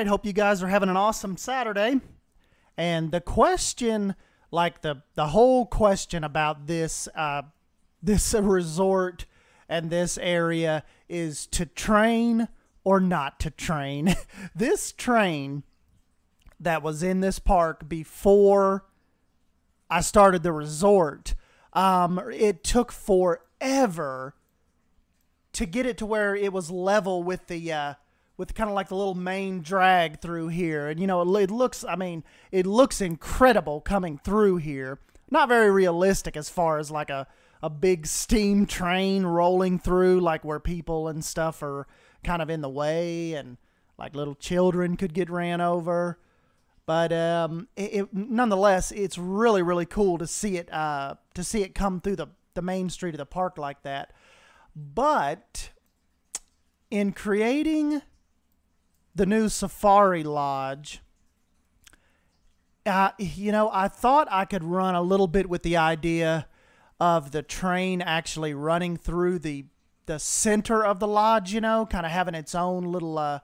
Hope you guys are having an awesome Saturday. And the question, like the whole question about this this resort and this area is to train or not to train. This train that was in this park before I started the resort, it took forever to get it to where it was level with the with kind of like the little main drag through here. And, you know, it looks, I mean, it looks incredible coming through here. Not very realistic as far as like a big steam train rolling through, like where people and stuff are kind of in the way and like little children could get ran over. But nonetheless, it's really, really cool to see it come through the main street of the park like that. But in creating the new Safari Lodge, you know, I thought I could run a little bit with the idea of the train actually running through the center of the lodge, you know, kind of having its own little,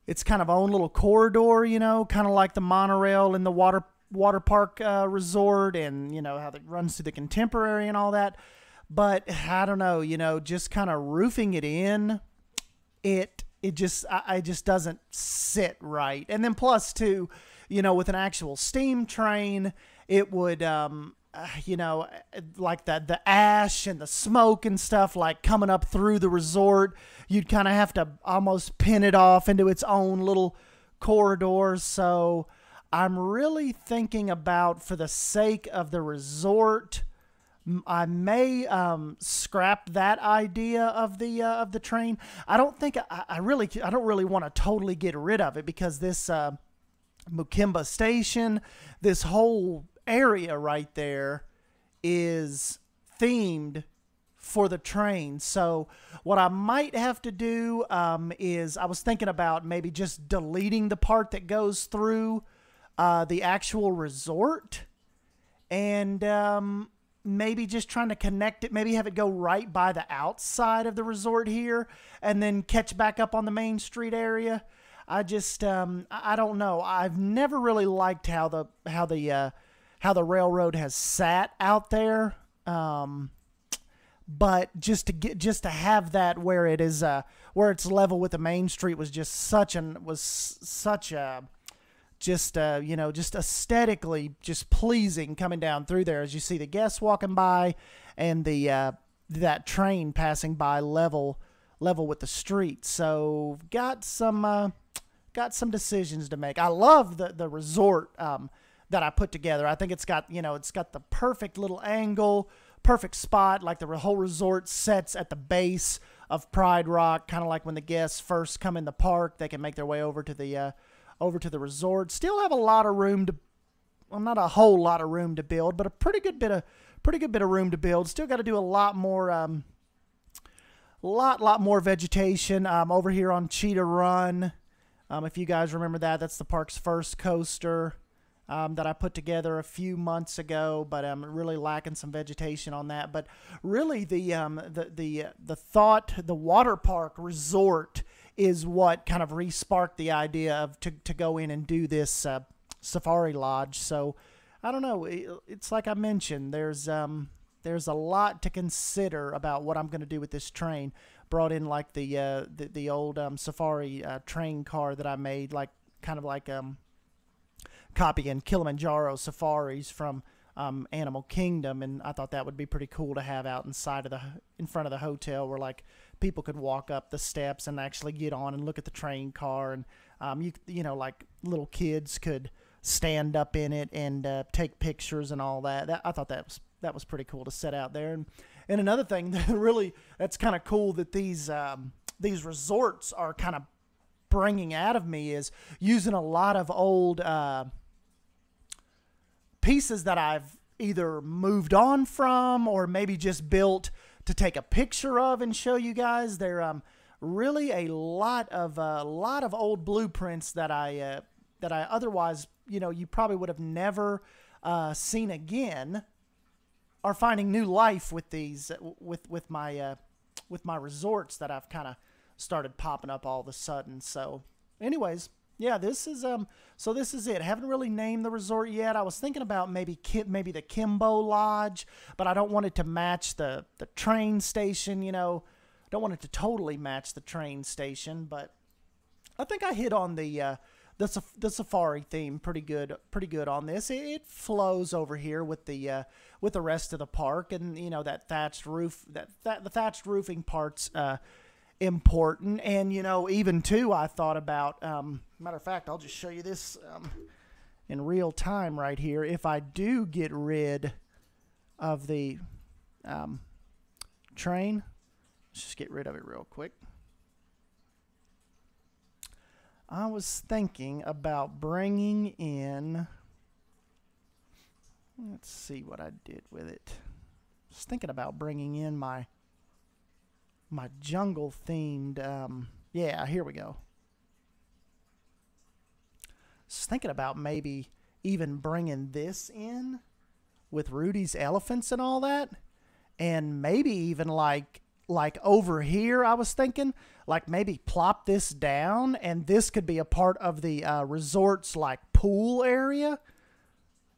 its kind of own little corridor, you know, kind of like the monorail in the water park resort, and, you know, how it runs through the Contemporary and all that. But I don't know, you know, just kind of roofing it in, it just doesn't sit right. And then plus too, you know, with an actual steam train, it would, you know, like the ash and the smoke and stuff like coming up through the resort, you'd kind of have to almost pin it off into its own little corridor. So I'm really thinking about, for the sake of the resort, I may scrap that idea of the train. I don't think I don't really want to totally get rid of it, because this Mukimba Station, this whole area right there, is themed for the train. So what I might have to do is, I was thinking about maybe just deleting the part that goes through the actual resort, and maybe just trying to connect it, maybe have it go right by the outside of the resort here, and then catch back up on the Main Street area. I just, I don't know. I've never really liked how the railroad has sat out there. But just to have that where it is, where it's level with the Main Street was just such a, you know, just aesthetically just pleasing coming down through there as you see the guests walking by and that train passing by level with the street. So got some decisions to make. I love the resort that I put together. I think it's got, you know, it's got the perfect little angle, perfect spot. Like the whole resort sets at the base of Pride Rock, kind of like when the guests first come in the park, they can make their way over to the resort. Still have a lot of room to, well, not a whole lot of room to build, but a pretty good bit of room to build. Still got to do a lot more vegetation over here on Cheetah Run. If you guys remember that, that's the park's first coaster that I put together a few months ago, but I'm really lacking some vegetation on that. But really, the thought, the water park resort is what kind of re-sparked the idea of to go in and do this Safari Lodge. So I don't know. It's like I mentioned, there's a lot to consider about what I'm going to do with this train. Brought in like the old Safari train car that I made, like kind of like copying Kilimanjaro safaris from Animal Kingdom, and I thought that would be pretty cool to have out in front of the hotel, where like people could walk up the steps and actually get on and look at the train car. And You know, like little kids could stand up in it and take pictures and all that. I thought that was pretty cool to set out there. And another thing that's kind of cool that these resorts are kind of bringing out of me is using a lot of old pieces that I've either moved on from or maybe just built to take a picture of and show you guys. They're really a lot of old blueprints that I otherwise, you know, you probably would have never seen again, are finding new life with these with my resorts that I've kind of started popping up all of a sudden. So anyways, yeah, this is it. Haven't really named the resort yet. I was thinking about maybe the Kimbo Lodge, but I don't want it to match the train station, you know. Don't want it to totally match the train station, but I think I hit on the safari theme pretty good on this. It flows over here with the rest of the park, and you know, that thatched roof, the thatched roofing part's important. And you know, even too, I thought about matter of fact, I'll just show you this in real time right here. If I do get rid of the train, let's just get rid of it real quick. I was thinking about bringing in, let's see what I did with it. I was thinking about bringing in my jungle themed, yeah, here we go. I was thinking about maybe even bringing this in with Rudy's elephants and all that, and maybe even like over here, I was thinking, like maybe plop this down, and this could be a part of the resort's like pool area.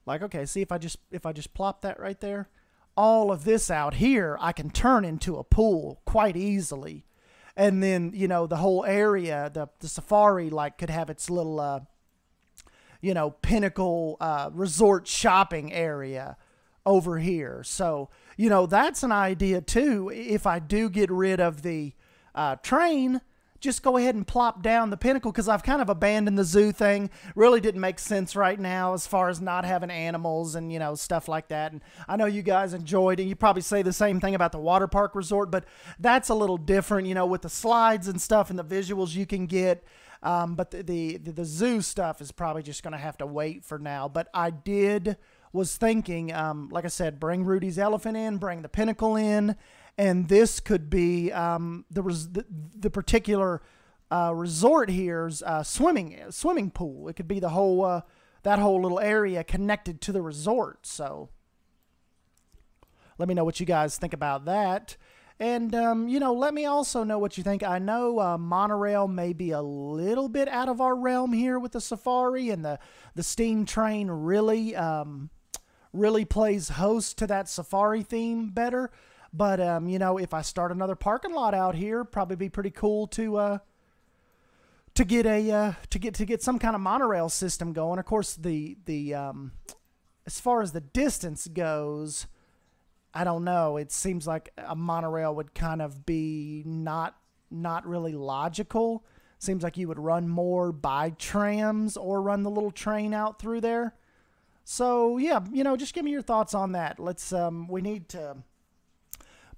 Like, okay, see if I just plop that right there, all of this out here I can turn into a pool quite easily, and then you know, the whole area, the safari like could have its little you know, pinnacle resort shopping area over here. So, you know, that's an idea too. If I do get rid of the train, just go ahead and plop down the pinnacle, because I've kind of abandoned the zoo thing. Really didn't make sense right now as far as not having animals and, you know, stuff like that. And I know you guys enjoyed it. You probably say the same thing about the water park resort, but that's a little different, you know, with the slides and stuff and the visuals you can get. But the zoo stuff is probably just going to have to wait for now. But I was thinking, like I said, bring Rudy's elephant in, bring the pinnacle in, and this could be the particular resort here's swimming pool. It could be the whole that whole little area connected to the resort. So let me know what you guys think about that. And, you know, let me also know what you think. I know monorail may be a little bit out of our realm here with the safari, and the steam train really plays host to that safari theme better. But, you know, if I start another parking lot out here, probably be pretty cool to get some kind of monorail system going. Of course, as far as the distance goes, I don't know. It seems like a monorail would kind of be not really logical. Seems like you would run more by trams or run the little train out through there. So yeah, you know, just give me your thoughts on that. Let's we need to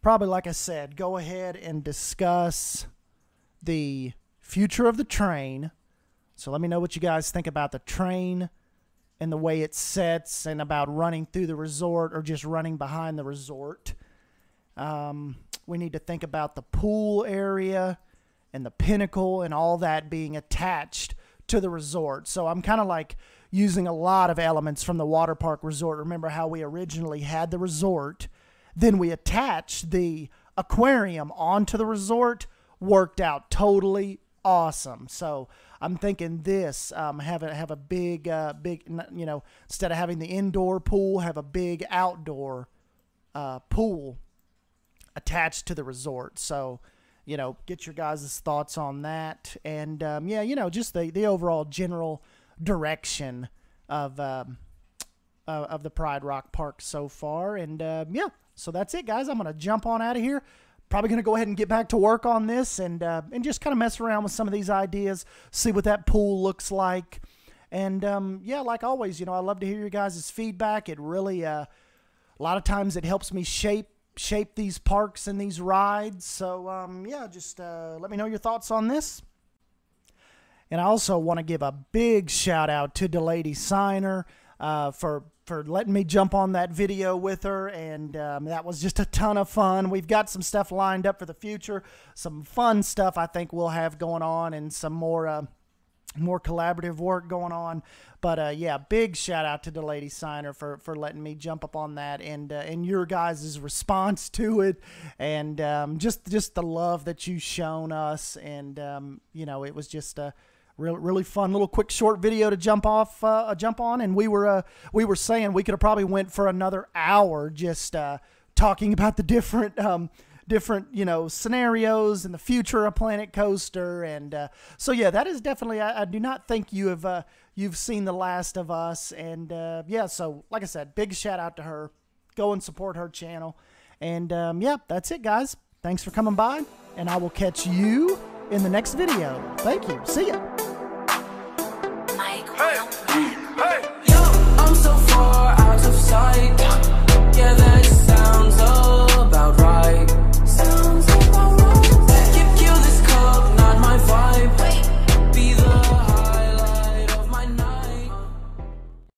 probably, like I said, go ahead and discuss the future of the train. So let me know what you guys think about the train and the way it sets, and about running through the resort or just running behind the resort. We need to think about the pool area and the pinnacle and all that being attached to the resort. So I'm kind of like using a lot of elements from the water park resort. Remember how we originally had the resort, then we attached the aquarium onto the resort. Worked out totally awesome. So I'm thinking this, have a big, you know, instead of having the indoor pool, have a big outdoor pool attached to the resort. So, you know, get your guys' thoughts on that. And, yeah, you know, just the overall general direction of the Pride Rock Park so far. And, yeah, so that's it, guys. I'm going to jump on out of here. probably going to go ahead and get back to work on this and just kind of mess around with some of these ideas, see what that pool looks like. And yeah, like always, you know, I love to hear your guys' feedback. It really, a lot of times it helps me shape these parks and these rides. So yeah, just let me know your thoughts on this. And I also want to give a big shout out to Delady Signer for letting me jump on that video with her, and that was just a ton of fun. We've got some stuff lined up for the future, some fun stuff I think we'll have going on, and some more collaborative work going on. But yeah, big shout out to Delady Signer for letting me jump up on that, and your guys' response to it, and just the love that you've shown us. And you know, it was just a really fun little quick short video to jump on. And we were saying we could have probably went for another hour just talking about the different you know, scenarios and the future of Planet Coaster. And so yeah, that is definitely, I do not think you've seen the last of us. And yeah, so like I said, big shout out to her. Go and support her channel. And yeah, that's it, guys. Thanks for coming by, and I will catch you in the next video. Thank you. See ya.